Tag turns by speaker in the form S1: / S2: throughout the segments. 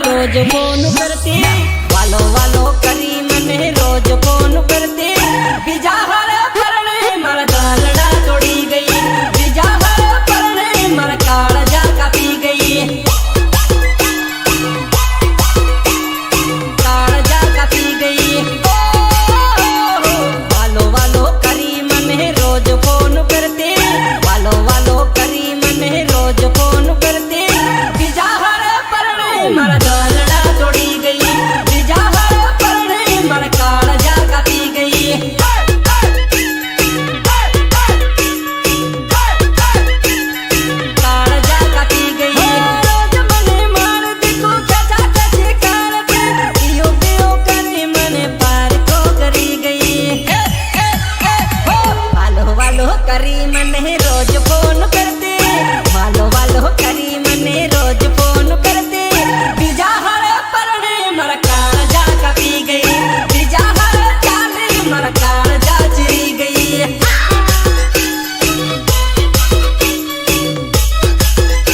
S1: रोज phone करते वालो वालो करी मने रोज फोन करते बीजा हरे परने मर दालड़ा तोड़ी गई बीजा हरे परने मर कालजा कापी गई कालजा कापी गई वालो वालो करी मने रोज फोन करते वालो वालो करी मने रोज फोन करते बीजा हरे परने मर दालड़ा तोड़ी गई बीजा हरे परने मर कालजा कापी गई कालजा कापी गई रोज मने मार दिको खचा खची करते इयो बेओ करी मने पार को करी गई वालो वालो करी मने रोज फोन करते वालो वालो करी मने रोज फोन करते बीजा हरे परने मर कालजा कापी गई बीजा हरे चाले मर कालजा चिरी गई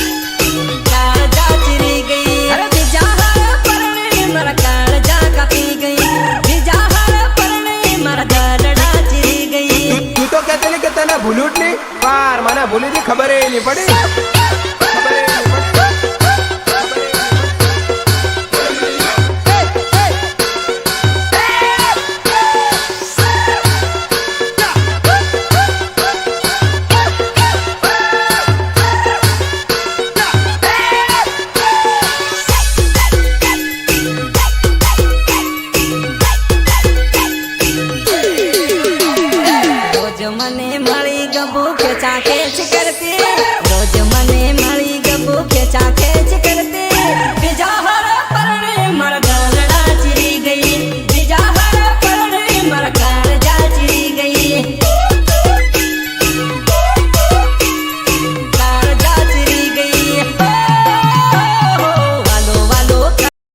S1: कालजा चिरी गई अरे बीजा हरे परने मर कालजा कापी गई बीजा हरे परने मर दालड़ा चिरी गई
S2: तू तो कहते नहीं कि तने भूलूट नहीं पार मना भूली थी खबर ही नहीं पड़ी
S1: रोज मने मળી ગબુ ખેંચા ખેંચ કરતી